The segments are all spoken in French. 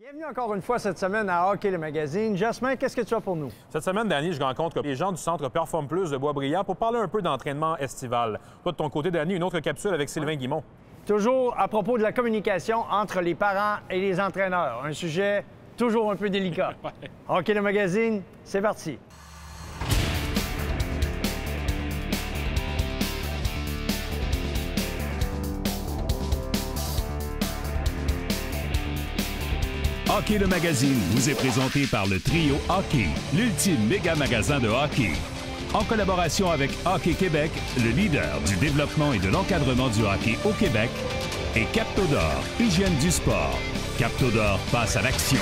Bienvenue encore une fois cette semaine à Hockey le magazine. Jasmin, qu'est-ce que tu as pour nous? Cette semaine, Danny, je rencontre les gens du Centre Perform Plus de Boisbriand pour parler un peu d'entraînement estival. Toi, de ton côté, Danny, une autre capsule avec Sylvain Guimont. Toujours à propos de la communication entre les parents et les entraîneurs. Un sujet toujours un peu délicat. Hockey le magazine, c'est parti. Hockey le magazine vous est présenté par le Trio Hockey, l'ultime méga magasin de hockey. En collaboration avec Hockey Québec, le leader du développement et de l'encadrement du hockey au Québec, et Captodor, hygiène du sport. Captodor passe à l'action.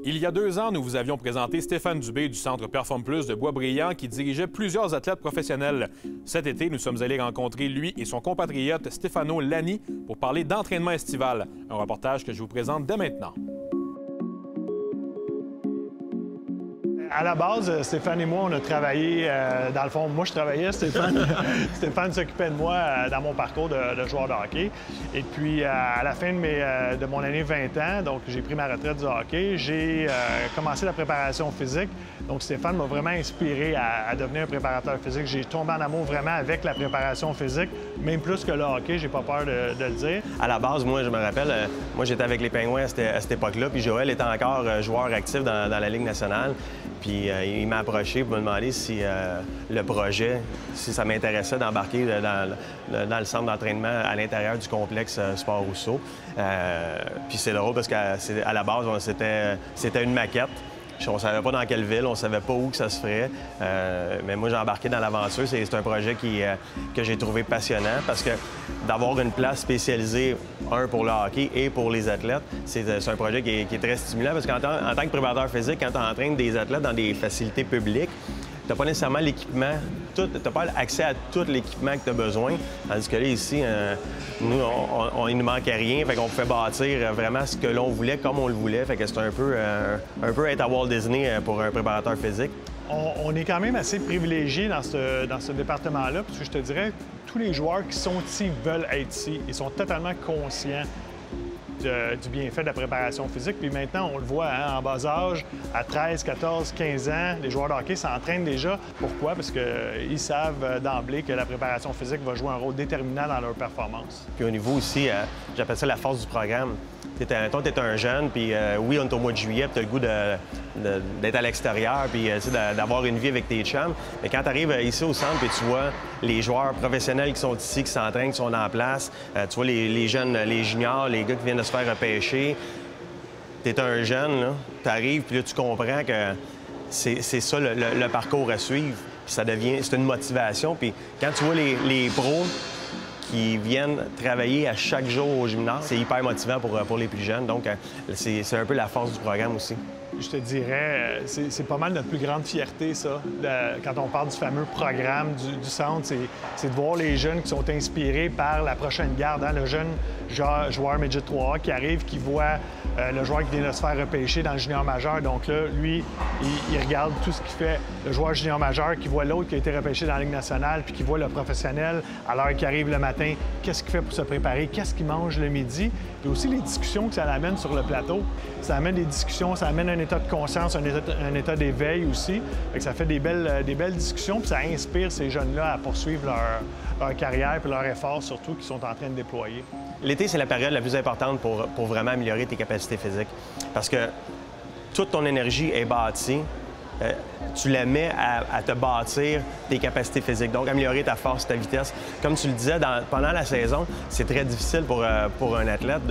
Il y a 2 ans, nous vous avions présenté Stéphane Dubé du Centre Perform Plus de Boisbriand qui dirigeait plusieurs athlètes professionnels. Cet été, nous sommes allés rencontrer lui et son compatriote Stefano Lani pour parler d'entraînement estival. Un reportage que je vous présente dès maintenant. À la base, Stéphane et moi, on a travaillé, dans le fond, moi je travaillais, Stéphane s'occupait de moi dans mon parcours de joueur de hockey. Et puis, à la fin de mon année 20 ans, donc j'ai pris ma retraite du hockey, j'ai commencé la préparation physique. Donc Stéphane m'a vraiment inspiré à devenir un préparateur physique. J'ai tombé en amour vraiment avec la préparation physique, même plus que le hockey, j'ai pas peur de le dire. À la base, moi, je me rappelle, moi j'étais avec les Pingouins à cette époque-là, puis Joël était encore joueur actif dans la Ligue nationale. Puis il m'a approché pour me demander si le projet, si ça m'intéressait d'embarquer dans le centre d'entraînement à l'intérieur du complexe Sport Rousseau. Puis c'est drôle parce qu'à la base, c'était une maquette. On ne savait pas dans quelle ville, on ne savait pas où que ça se ferait. Mais moi, j'ai embarqué dans l'aventure. C'est un projet que j'ai trouvé passionnant parce que d'avoir une place spécialisée, pour le hockey et pour les athlètes, c'est un projet qui est très stimulant parce qu'en tant que préparateur physique, quand tu entraînes des athlètes dans des facilités publiques, tu n'as pas nécessairement l'équipement, tu n'as pas accès à tout l'équipement que tu as besoin. Tandis que là, ici, nous, il ne nous manquait rien. Fait qu'on pouvait bâtir vraiment ce que l'on voulait, comme on le voulait. Fait que c'est un peu être à Walt Disney pour un préparateur physique. On est quand même assez privilégiés dans ce département-là, parce que je te dirais, tous les joueurs qui sont ici veulent être ici. Ils sont totalement conscients du bienfait de la préparation physique. Puis maintenant, on le voit en bas âge, à 13, 14, 15 ans, les joueurs de hockey s'entraînent déjà. Pourquoi? Parce qu'ils savent d'emblée que la préparation physique va jouer un rôle déterminant dans leur performance. Puis au niveau aussi, j'appelle ça la force du programme. T'es un jeune, puis oui, on est au mois de juillet, puis t'as le goût d'être à l'extérieur, puis d'avoir une vie avec tes chums. Mais quand tu arrives ici au centre, puis tu vois les joueurs professionnels qui sont ici, qui s'entraînent, qui sont en place, tu vois les jeunes, les juniors, les gars qui viennent de se faire repêcher. T'es un jeune, tu arrives, puis là, tu comprends que c'est ça le parcours à suivre. Puis c'est une motivation. Puis quand tu vois les pros qui viennent travailler à chaque jour au gymnase, c'est hyper motivant pour les plus jeunes. Donc, c'est un peu la force du programme aussi. Je te dirais, c'est pas mal notre plus grande fierté, ça, quand on parle du fameux programme du centre, c'est de voir les jeunes qui sont inspirés par la prochaine garde, hein, le jeune joueur Midget 3A qui arrive, qui voit le joueur qui vient de se faire repêcher dans le junior majeur. Donc là, lui, il regarde tout ce qu'il fait. Le joueur junior majeur qui voit l'autre qui a été repêché dans la Ligue nationale, puis qui voit le professionnel à l'heure qu'il arrive le matin, qu'est-ce qu'il fait pour se préparer, qu'est-ce qu'il mange le midi. Puis aussi les discussions que ça amène sur le plateau. Ça amène des discussions, ça amène un état de conscience, un état d'éveil aussi. Fait que ça fait des belles discussions, puis ça inspire ces jeunes-là à poursuivre leur carrière et leur effort, surtout, qu'ils sont en train de déployer. L'été, c'est la période la plus importante pour vraiment améliorer tes capacités physiques. Parce que toute ton énergie est bâtie. Tu la mets à te bâtir tes capacités physiques, donc améliorer ta force, ta vitesse. Comme tu le disais, pendant la saison, c'est très difficile pour un athlète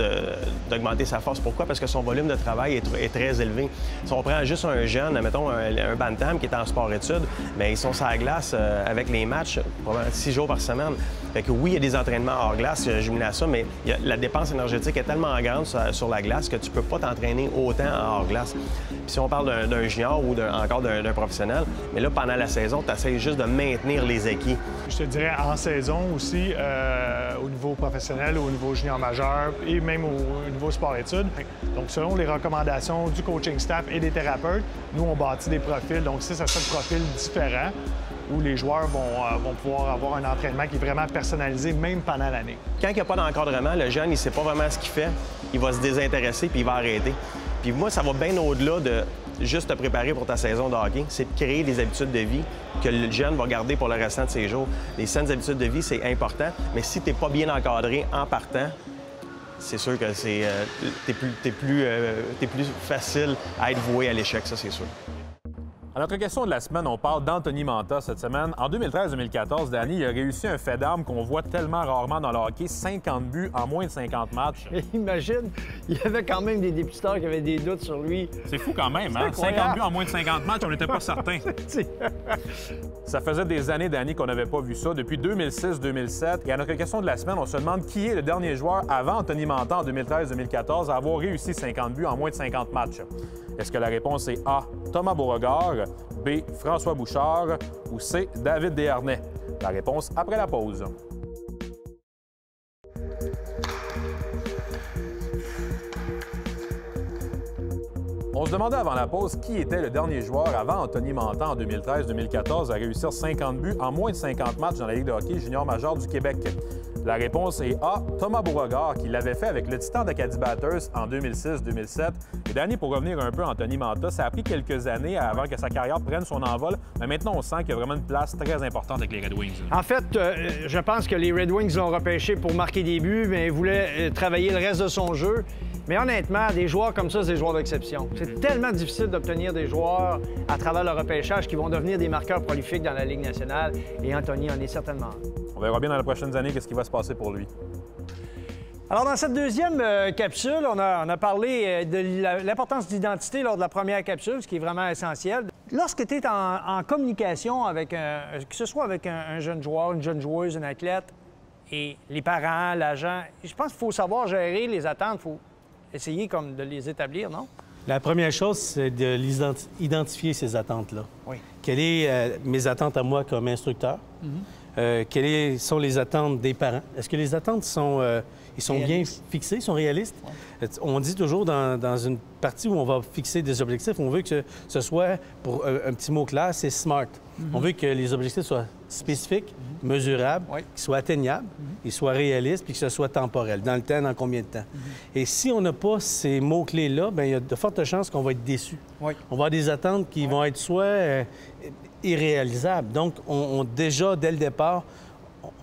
d'augmenter sa force. Pourquoi? Parce que son volume de travail est très élevé. Si on prend juste un jeune, mettons un bantam qui est en sport-études, bien, ils sont sur la glace avec les matchs probablement 6 jours par semaine. Fait que oui, il y a des entraînements hors glace, je me ça, mais la dépense énergétique est tellement grande sur la glace que tu peux pas t'entraîner autant en hors glace. Puis si on parle d'un junior ou encore d'un professionnel, mais là, pendant la saison, tu essaies juste de maintenir les acquis. Je te dirais en saison aussi, au niveau professionnel, au niveau junior majeur et même au niveau sport-études. Donc, selon les recommandations du coaching staff et des thérapeutes, nous, on bâtit des profils. Donc, 6 à 7 profils différents où les joueurs vont pouvoir avoir un entraînement qui est vraiment personnalisé, même pendant l'année. Quand il n'y a pas d'encadrement, le jeune, il ne sait pas vraiment ce qu'il fait. Il va se désintéresser puis il va arrêter. Puis moi, ça va bien au-delà de juste te préparer pour ta saison de hockey. C'est de créer des habitudes de vie que le jeune va garder pour le restant de ses jours. Les saines habitudes de vie, c'est important, mais si tu n'es pas bien encadré en partant, c'est sûr que t'es plus facile à être voué à l'échec, ça, c'est sûr. À notre question de la semaine, on parle d'Anthony Mantha cette semaine. En 2013-2014, Danny il a réussi un fait d'armes qu'on voit tellement rarement dans le hockey, 50 buts en moins de 50 matchs. Imagine, il y avait quand même des dépisteurs qui avaient des doutes sur lui. C'est fou quand même, hein? 50 buts en moins de 50 matchs, on n'était pas certain. Ça faisait des années, Danny, qu'on n'avait pas vu ça, depuis 2006-2007. Et à notre question de la semaine, on se demande qui est le dernier joueur avant Anthony Mantha en 2013-2014 à avoir réussi 50 buts en moins de 50 matchs. Est-ce que la réponse est A, Thomas Beauregard, B, François Bouchard ou C, David Desharnais? La réponse après la pause. On se demandait avant la pause qui était le dernier joueur avant Anthony Mantha en 2013-2014 à réussir 50 buts en moins de 50 matchs dans la Ligue de hockey junior major du Québec. La réponse est A, Thomas Beauregard, qui l'avait fait avec le Titan d'Acadie Batters en 2006-2007. Et Danny, pour revenir un peu à Anthony Mantha, ça a pris quelques années avant que sa carrière prenne son envol, mais maintenant on sent qu'il y a vraiment une place très importante avec les Red Wings. En fait, je pense que les Red Wings l'ont repêché pour marquer des buts, mais il voulait travailler le reste de son jeu. Mais honnêtement, des joueurs comme ça, c'est des joueurs d'exception. C'est tellement difficile d'obtenir des joueurs à travers le repêchage qui vont devenir des marqueurs prolifiques dans la Ligue nationale. Et Anthony en est certainement un. On verra bien dans les prochaines années qu'est-ce qui va se passer pour lui. Alors, dans cette deuxième capsule, on a parlé de l'importance d'identité lors de la première capsule, ce qui est vraiment essentiel. Lorsque tu es en communication avec, que ce soit avec un jeune joueur, une jeune joueuse, un athlète, et les parents, l'agent, je pense qu'il faut savoir gérer les attentes, il faut essayer comme de les établir, non? La première chose, c'est de identifier ces attentes-là. Oui. Quelles sont mes attentes à moi comme instructeur? Quelles sont les attentes des parents? Est-ce que les attentes sont bien fixées, sont réalistes? Ouais. On dit toujours dans une partie où on va fixer des objectifs, on veut que ce soit, pour un petit mot clair, c'est SMART. On veut que les objectifs soient spécifiques, mesurables, qu'ils soient atteignables, qu'ils soient réalistes, puis que ce soit temporel. Dans le temps, dans combien de temps? Et si on n'a pas ces mots-clés-là, bien, il y a de fortes chances qu'on va être déçus. On va avoir des attentes qui vont être soit irréalisables. Donc, déjà, dès le départ,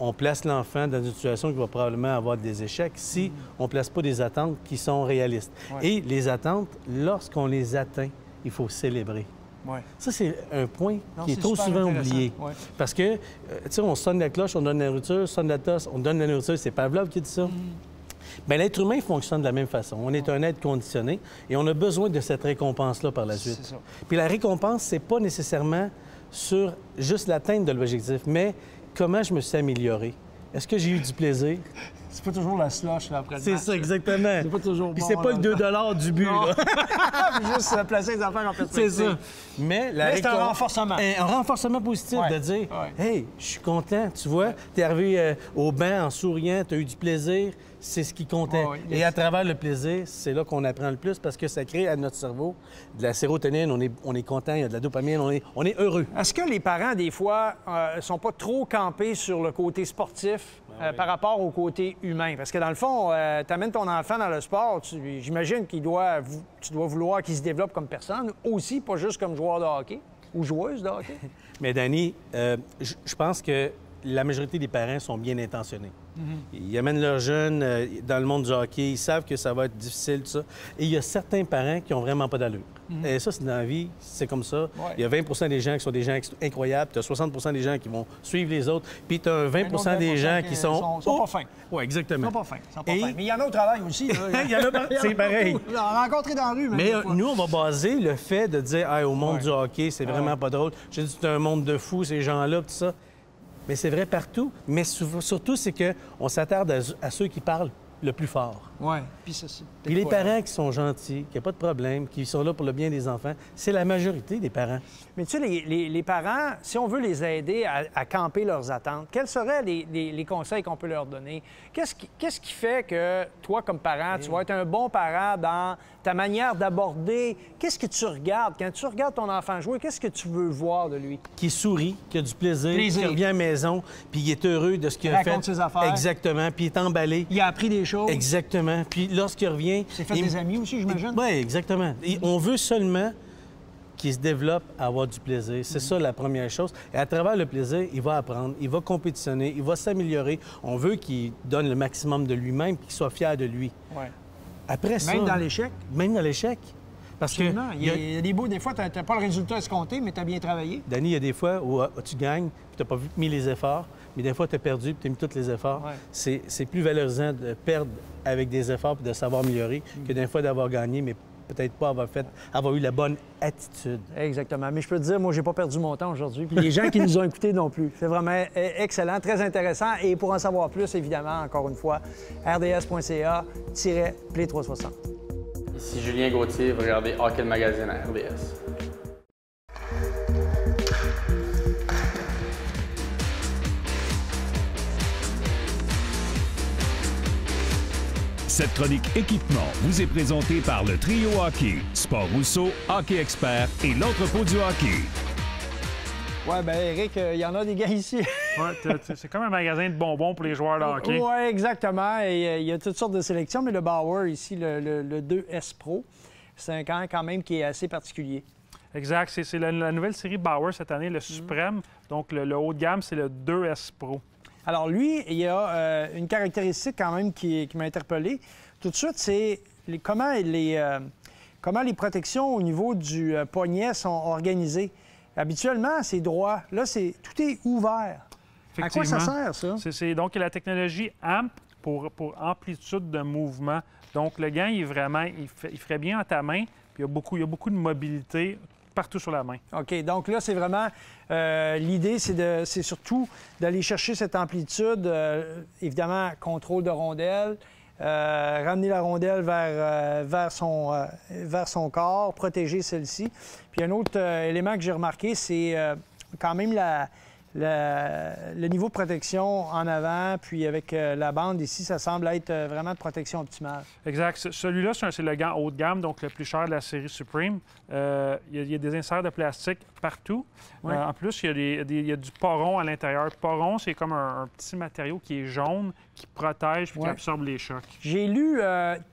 on place l'enfant dans une situation qui va probablement avoir des échecs si on ne place pas des attentes qui sont réalistes. Et les attentes, lorsqu'on les atteint, il faut célébrer. Ça, c'est un point qui est trop souvent oublié. Parce que, tu sais, on sonne la cloche, on donne la nourriture, sonne la tosse, on donne la nourriture. C'est Pavlov qui dit ça. Bien, l'être humain fonctionne de la même façon. On est un être conditionné et on a besoin de cette récompense-là par la suite. Puis la récompense, c'est pas nécessairement sur juste l'atteinte de l'objectif, mais comment je me suis amélioré. Est-ce que j'ai eu du plaisir? C'est pas toujours la slush là, après le match. C'est ça, exactement. C'est pas toujours Puis c'est pas le 2 $ du but, là. Juste placer les affaires en perspective. C'est ça. Mais c'est un renforcement. Un renforcement positif de dire hey, je suis content, tu vois, t'es arrivé au banc en souriant, t'as eu du plaisir, c'est ce qui comptait. Et à travers le plaisir, c'est là qu'on apprend le plus parce que ça crée à notre cerveau de la sérotonine, on est content, il y a de la dopamine, on est heureux. Est-ce que les parents, des fois, sont pas trop campés sur le côté sportif par rapport au côté humain? Parce que dans le fond, tu amènes ton enfant dans le sport, j'imagine tu dois vouloir qu'il se développe comme personne, aussi, pas juste comme joueur de hockey ou joueuse de hockey. Mais Danny, je pense que la majorité des parents sont bien intentionnés. Ils amènent leurs jeunes dans le monde du hockey, ils savent que ça va être difficile, tout ça. Et il y a certains parents qui n'ont vraiment pas d'allure. Et ça, c'est dans la vie, c'est comme ça. Il y a 20 des gens qui sont des gens incroyables, tu as 60 des gens qui vont suivre les autres, puis tu as 20 des gens qui sont pas fins. Oui, exactement. Ils sont pas fins. Mais il y en a au travail aussi. Il y en a, c'est pareil. On a rencontré dans la rue. Mais nous, on va baser le fait de dire hey, au monde du hockey, c'est vraiment pas drôle. J'ai dit c'est un monde de fous, ces gens-là, tout ça. Mais c'est vrai partout. Mais surtout, c'est qu'on s'attarde à ceux qui parlent le plus fort. Oui, puis ça, c'est Puis les parents qui sont gentils, qui n'ont pas de problème, qui sont là pour le bien des enfants, c'est la majorité des parents. Mais tu sais, les parents, si on veut les aider à camper leurs attentes, quels seraient les conseils qu'on peut leur donner? Qu'est-ce qui fait que toi, comme parent, tu vas être un bon parent dans ta manière d'aborder? Qu'est-ce que tu regardes? Quand tu regardes ton enfant jouer, qu'est-ce que tu veux voir de lui? Qui sourit, qui a du plaisir, qui revient à la maison, puis il est heureux de ce qu'il a fait. Raconte ses affaires. Exactement, puis il est emballé. Il a appris des choses. Exactement. Puis lorsqu'il revient... C'est fait des amis aussi, j'imagine? Oui, exactement. Et on veut seulement qu'il se développe à avoir du plaisir. C'est ça la première chose. Et à travers le plaisir, il va apprendre, il va compétitionner, il va s'améliorer. On veut qu'il donne le maximum de lui-même, qu'il soit fier de lui. Ouais. Après ça... Même dans l'échec? Même dans l'échec. Parce que... Il y a des bouts, des fois, tu n'as pas le résultat escompté, mais tu as bien travaillé. Danny, il y a des fois où tu gagnes, puis tu n'as pas mis les efforts, mais des fois, tu as perdu, puis tu as mis tous les efforts. Ouais. C'est plus valorisant de perdre avec des efforts puis de savoir améliorer que des fois d'avoir gagné, mais peut-être pas avoir eu la bonne attitude. Exactement. Mais je peux te dire, moi, j'ai pas perdu mon temps aujourd'hui. Puis les gens qui nous ont écoutés non plus. C'est vraiment excellent, très intéressant. Et pour en savoir plus, évidemment, encore une fois, rds.ca-play360. Ici Julien Gauthier, vous regardez Hockey le Magazine à RDS. Cette chronique équipement vous est présentée par le Trio Hockey, Sport Rousseau, Hockey Expert et l'entrepôt du hockey. Oui, bien, Éric, il y en a des gars ici. Ouais, c'est comme un magasin de bonbons pour les joueurs de hockey. Oui, exactement. Et il y a toutes sortes de sélections, mais le Bauer ici, le 2S Pro, c'est un camp quand même qui est assez particulier. Exact. C'est la nouvelle série Bauer cette année, le Suprême. Donc, le haut de gamme, c'est le 2S Pro. Alors, lui, il y a une caractéristique quand même qui m'a interpellé. Tout de suite, c'est comment les protections au niveau du poignet sont organisées. Habituellement, c'est droit. Là, tout est ouvert. À quoi ça sert, ça? Donc, il y a la technologie AMP pour amplitude de mouvement. Donc, le gant, il ferait bien à ta main, puis il y a beaucoup de mobilité partout sur la main. OK. Donc là, c'est vraiment... l'idée, c'est surtout d'aller chercher cette amplitude. Évidemment, contrôle de rondelle, ramener la rondelle vers son corps, protéger celle-ci. Puis un autre élément que j'ai remarqué, c'est quand même le niveau de protection en avant, puis avec la bande ici, ça semble être vraiment de protection optimale. Exact. Celui-là, c'est le gant haut de gamme, donc le plus cher de la série Supreme. Il y a des inserts de plastique partout. Oui. En plus, il y a du poron à l'intérieur. Le poron, c'est comme un petit matériau qui est jaune, qui protège et qui absorbe les chocs. J'ai lu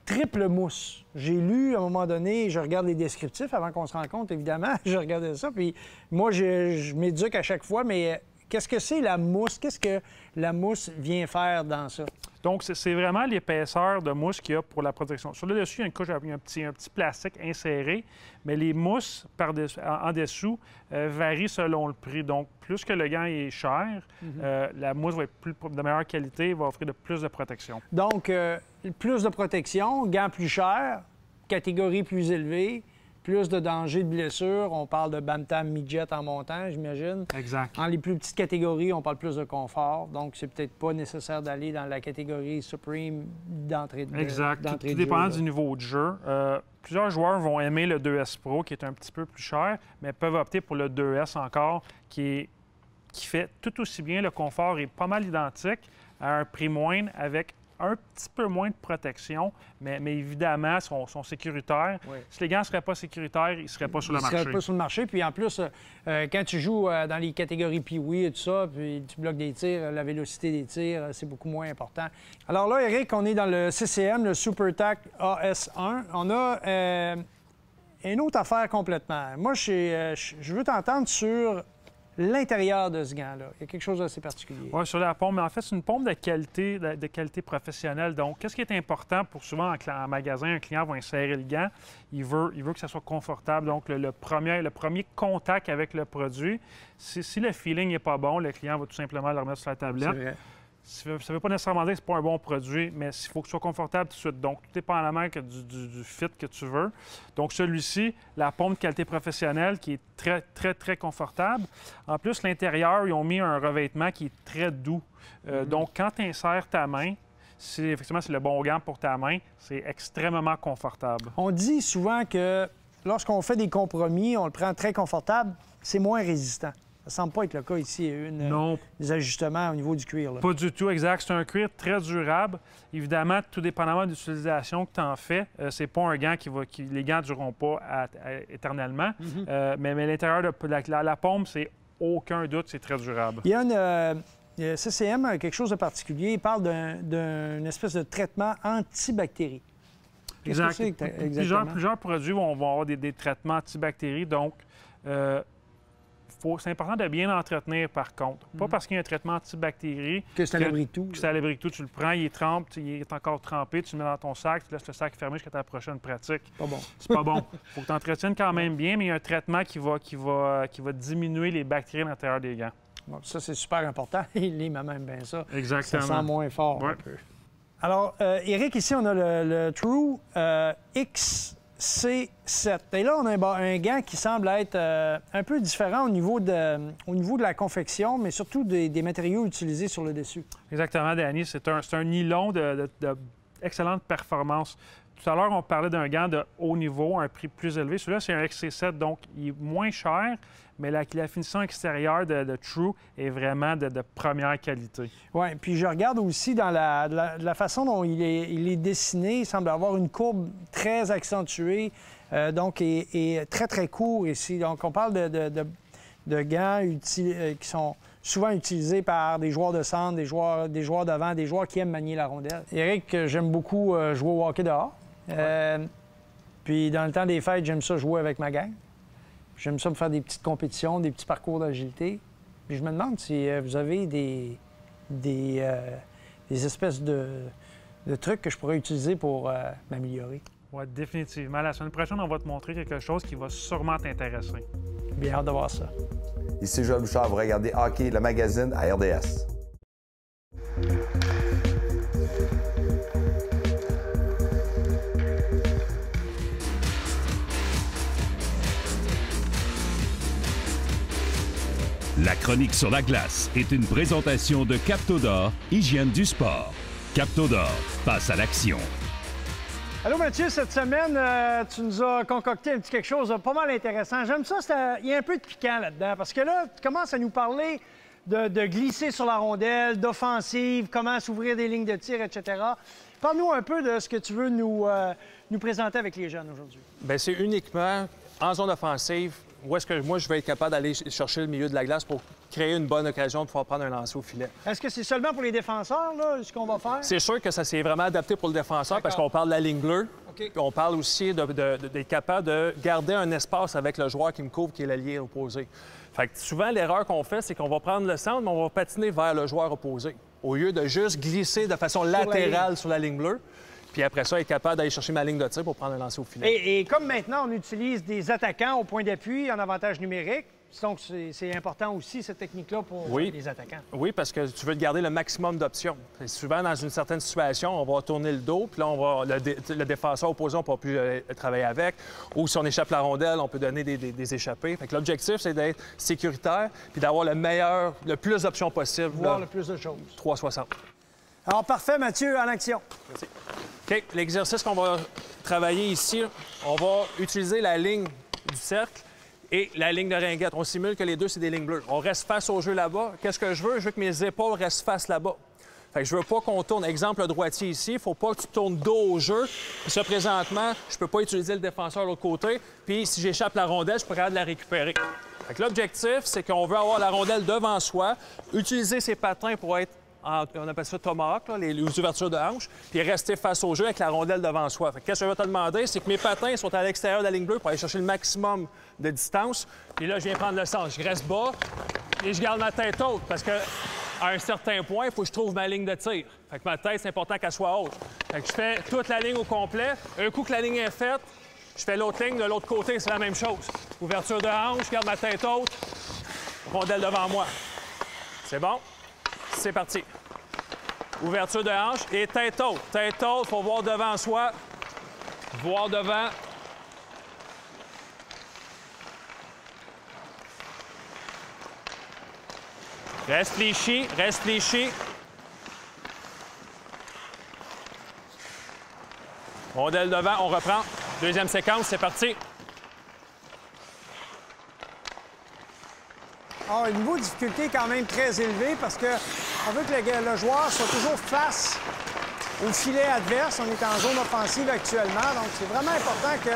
triple mousse. J'ai lu, à un moment donné, je regarde les descriptifs avant qu'on se rencontre, évidemment. Je regardais ça, puis moi, je m'éduque à chaque fois, mais qu'est-ce que c'est la mousse? Qu'est-ce que la mousse vient faire dans ça? Donc, c'est vraiment l'épaisseur de mousse qu'il y a pour la protection. Sur le dessus, il y a une couche, un petit plastique inséré, mais les mousses en dessous varient selon le prix. Donc, plus que le gant est cher, la mousse va être de meilleure qualité, va offrir plus de protection. Donc, plus de protection, gants plus chers, catégorie plus élevée, plus de danger de blessure. On parle de bantam midget en montant, j'imagine. Exact. Dans les plus petites catégories, on parle plus de confort. Donc, c'est peut-être pas nécessaire d'aller dans la catégorie Supreme d'entrée de jeu. Exact. Tout dépend du niveau de jeu. Plusieurs joueurs vont aimer le 2S Pro, qui est un petit peu plus cher, mais peuvent opter pour le 2S encore, qui fait tout aussi bien. Le confort est pas mal identique, à un prix moindre, avec un petit peu moins de protection, mais évidemment, sont sécuritaires. Oui. Si les gants ne seraient pas sécuritaires, ils ne seraient pas sur le marché. Ils ne seraient pas sur le marché. Puis en plus, quand tu joues dans les catégories Pee-Wee et tout ça, puis tu bloques des tirs, la vélocité des tirs, c'est beaucoup moins important. Alors là, Éric, on est dans le CCM, le SuperTac AS1. On a une autre affaire complètement. Moi, je veux t'entendre sur l'intérieur de ce gant-là. Il y a quelque chose d'assez particulier. Oui, sur la pompe. Mais en fait, c'est une pompe de qualité professionnelle. Donc, qu'est-ce qui est important pour souvent en magasin, un client va insérer le gant, il veut que ça soit confortable. Donc, le premier contact avec le produit, si le feeling n'est pas bon, le client va tout simplement le remettre sur la tablette. C'est vrai. Ça ne veut pas nécessairement dire que ce n'est pas un bon produit, mais il faut que ce soit confortable tout de suite. Donc, tout dépendamment du fit que tu veux. Donc, celui-ci, la pompe de qualité professionnelle qui est très, très, très confortable. En plus, l'intérieur, ils ont mis un revêtement qui est très doux. Donc, quand tu insères ta main, si effectivement c'est le bon gant pour ta main, c'est extrêmement confortable. On dit souvent que lorsqu'on fait des compromis, on le prend très confortable, c'est moins résistant. Ça ne semble pas être le cas ici. Il y a eu des ajustements au niveau du cuir. Là. Pas du tout, exact. C'est un cuir très durable. Évidemment, tout dépendamment de l'utilisation que tu en fais, c'est pas un gant les gants ne dureront pas éternellement. Mais l'intérieur de la paume, c'est aucun doute, c'est très durable. Il y a CCM, quelque chose de particulier. Il parle d'une espèce de traitement antibactérie. Exact. Plusieurs produits vont avoir des traitements antibactéries. Donc, c'est important de bien entretenir, par contre. Pas parce qu'il y a un traitement antibactérie que c'est à l'abri de tout. Que c'est à l'abri de tout. Tu le prends, il est encore trempé, tu le mets dans ton sac, tu laisses le sac fermé jusqu'à ta prochaine pratique. Pas bon. C'est pas bon. Il faut que tu entretiennes quand même bien, mais il y a un traitement qui va diminuer les bactéries à l'intérieur des gants. Bon, ça, c'est super important. Il lime même bien ça. Exactement. Ça sent moins fort un peu. Alors, Éric, ici, on a le True XC7. Et là, on a un gant qui semble être un peu différent au niveau de la confection, mais surtout des matériaux utilisés sur le dessus. Exactement, Danny. C'est un nylon d'excellente performance. Tout à l'heure, on parlait d'un gant de haut niveau, un prix plus élevé. Celui-là, c'est un XC7, donc il est moins cher, mais la finition extérieure de True est vraiment de première qualité. Oui, puis je regarde aussi dans la façon dont il est dessiné, il semble avoir une courbe très accentuée, donc et très, très court ici. Donc, on parle de gants qui sont souvent utilisés par des joueurs de centre, des joueurs d'avant, des joueurs qui aiment manier la rondelle. Éric, j'aime beaucoup jouer au hockey dehors. Puis dans le temps des fêtes, j'aime ça jouer avec ma gang. J'aime ça me faire des petites compétitions, des petits parcours d'agilité. Puis je me demande si vous avez des espèces de trucs que je pourrais utiliser pour m'améliorer. Oui, définitivement. La semaine prochaine, on va te montrer quelque chose qui va sûrement t'intéresser. Bien hâte de voir ça. Ici Joël Bouchard, vous regardez Hockey, le magazine à RDS. La chronique sur la glace est une présentation de Captodor, hygiène du sport. Captodor, passe à l'action. Allô Mathieu, cette semaine, tu nous as concocté un petit quelque chose de pas mal intéressant. J'aime ça, il y a un peu de piquant là-dedans, parce que là, tu commences à nous parler de glisser sur la rondelle, d'offensive, comment s'ouvrir des lignes de tir, etc. Parle-nous un peu de ce que tu veux nous présenter avec les jeunes aujourd'hui. Bien, c'est uniquement en zone offensive où est-ce que moi, je vais être capable d'aller chercher le milieu de la glace pour créer une bonne occasion de pouvoir prendre un lancer au filet. Est-ce que c'est seulement pour les défenseurs, là, ce qu'on va faire? C'est sûr que ça s'est vraiment adapté pour le défenseur parce qu'on parle de la ligne bleue. Okay. Puis on parle aussi d'être capable de garder un espace avec le joueur qui me couvre, qui est l'allié opposé. Fait que souvent, l'erreur qu'on fait, c'est qu'on va prendre le centre, mais on va patiner vers le joueur opposé, au lieu de juste glisser de façon latérale sur la ligne bleue. Puis après ça, être capable d'aller chercher ma ligne de tir pour prendre un lancer au filet. Et comme maintenant, on utilise des attaquants au point d'appui en avantage numérique, donc c'est important aussi, cette technique-là, pour les attaquants. Oui, parce que tu veux garder le maximum d'options. Souvent, dans une certaine situation, on va tourner le dos, puis là, le défenseur opposé, on ne pourra plus travailler avec. Ou si on échappe la rondelle, on peut donner des échappées. Fait que l'objectif, c'est d'être sécuritaire puis d'avoir le plus d'options possible. Voir le plus de choses. 360. Alors, parfait, Mathieu, en action. Merci. OK, l'exercice qu'on va travailler ici, on va utiliser la ligne du cercle et la ligne de ringuette. On simule que les deux, c'est des lignes bleues. On reste face au jeu là-bas. Qu'est-ce que je veux? Je veux que mes épaules restent face là-bas. Fait que je veux pas qu'on tourne. Exemple, le droitier ici, il faut pas que tu tournes dos au jeu. Puis ça, présentement, je peux pas utiliser le défenseur de l'autre côté. Puis si j'échappe la rondelle, je peux pas la récupérer. Fait que l'objectif, c'est qu'on veut avoir la rondelle devant soi, utiliser ses patins pour être on appelle ça tomahawk, les ouvertures de hanche, puis rester face au jeu avec la rondelle devant soi. Qu'est-ce que je vais te demander, c'est que mes patins sont à l'extérieur de la ligne bleue pour aller chercher le maximum de distance. Puis là, je viens prendre le centre. Je reste bas et je garde ma tête haute parce qu'à un certain point, il faut que je trouve ma ligne de tir. Fait que ma tête, c'est important qu'elle soit haute. Fait que je fais toute la ligne au complet. Un coup que la ligne est faite, je fais l'autre ligne. De l'autre côté, c'est la même chose. Ouverture de hanche, je garde ma tête haute, rondelle devant moi. C'est bon? C'est parti. Ouverture de hanche et tête haute. Tête haute, il faut voir devant soi. Voir devant. Reste fléchi, reste fléchi. Rondelle devant, on reprend. Deuxième séquence, c'est parti. Alors, un niveau de difficulté quand même très élevé parce qu'on veut que le joueur soit toujours face au filet adverse. On est en zone offensive actuellement, donc c'est vraiment important que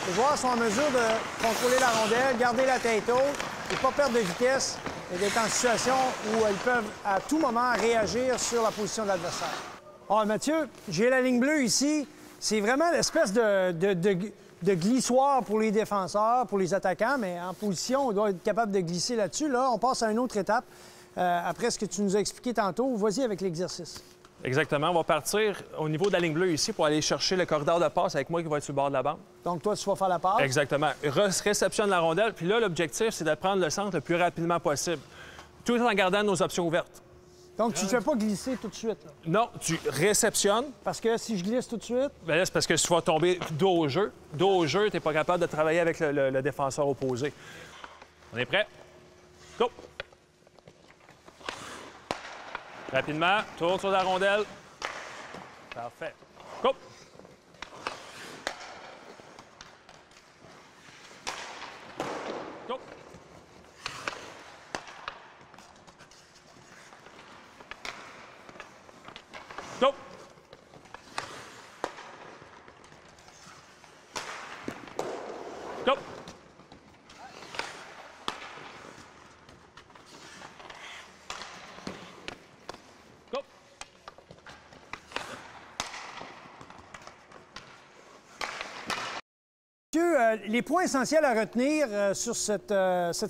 les joueurs soient en mesure de contrôler la rondelle, garder la tête haute et pas perdre de vitesse et d'être en situation où ils peuvent à tout moment réagir sur la position de l'adversaire. Alors, Mathieu, j'ai la ligne bleue ici. C'est vraiment l'espèce de glissoire pour les défenseurs, pour les attaquants, mais en position, on doit être capable de glisser là-dessus. Là, on passe à une autre étape. Après ce que tu nous as expliqué tantôt, vas-y avec l'exercice. Exactement. On va partir au niveau de la ligne bleue ici pour aller chercher le corridor de passe avec moi qui va être sur le bord de la bande. Donc, toi, tu vas faire la passe? Exactement. Réceptionne la rondelle. Puis là, l'objectif, c'est de prendre le centre le plus rapidement possible, tout en gardant nos options ouvertes. Donc, tu ne fais pas glisser tout de suite, là? Non, tu réceptionnes. Parce que si je glisse tout de suite... Bien là, c'est parce que tu vas tomber dos au jeu. Dos au jeu, tu n'es pas capable de travailler avec le défenseur opposé. On est prêt? Go! Rapidement, tourne sur la rondelle. Parfait. Go! Go! Go! Go! Go! Les points essentiels à retenir sur cette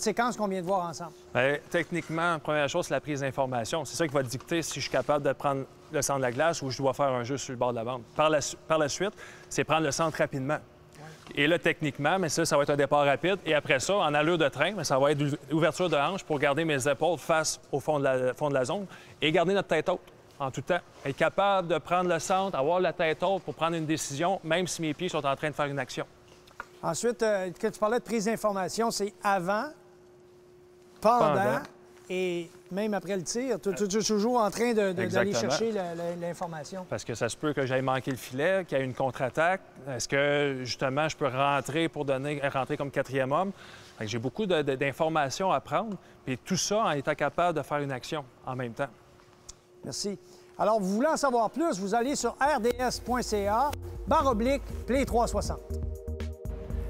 séquence qu'on vient de voir ensemble. Bien, techniquement, la première chose, c'est la prise d'information. C'est ça qui va dicter si je suis capable de prendre le centre de la glace ou je dois faire un jeu sur le bord de la bande. Par la suite, c'est prendre le centre rapidement. Et là, techniquement, mais ça va être un départ rapide. Et après ça, en allure de train, mais ça va être ouverture de hanche pour garder mes épaules face au fond de la zone et garder notre tête haute en tout temps. Être capable de prendre le centre, avoir la tête haute pour prendre une décision, même si mes pieds sont en train de faire une action. Ensuite, quand tu parlais de prise d'information, c'est avant, pendant et même après le tir. Tu es toujours en train d'aller chercher l'information. Parce que ça se peut que j'aille manquer le filet, qu'il y ait une contre-attaque. Est-ce que, justement, je peux rentrer pour rentrer comme quatrième homme? J'ai beaucoup d'informations à prendre. Puis tout ça en étant capable de faire une action en même temps. Merci. Alors, vous voulez en savoir plus, vous allez sur rds.ca/Play 360.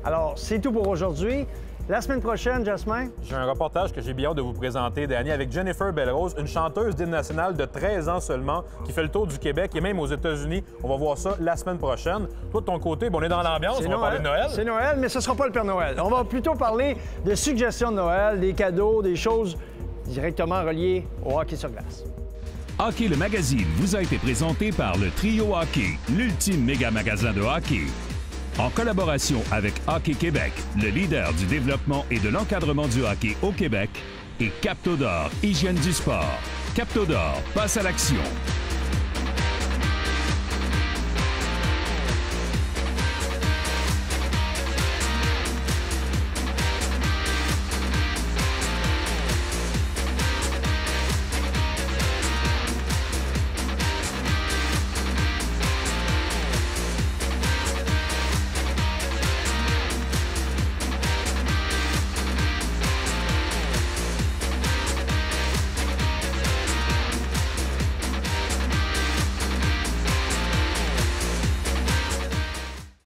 Alors, c'est tout pour aujourd'hui. La semaine prochaine, Jasmin? J'ai un reportage que j'ai bien hâte de vous présenter, Danny, avec Jennifer Belrose, une chanteuse d'hymne national de 13 ans seulement, qui fait le tour du Québec et même aux États-Unis. On va voir ça la semaine prochaine. Toi, de ton côté, on est dans l'ambiance, on va parler de Noël. C'est Noël, mais ce ne sera pas le Père Noël. On va plutôt parler de suggestions de Noël, des cadeaux, des choses directement reliées au hockey sur glace. Hockey le magazine vous a été présenté par le Trio Hockey, l'ultime méga magasin de hockey. En collaboration avec Hockey Québec, le leader du développement et de l'encadrement du hockey au Québec, et Captodor, hygiène du sport. Captodor, passe à l'action.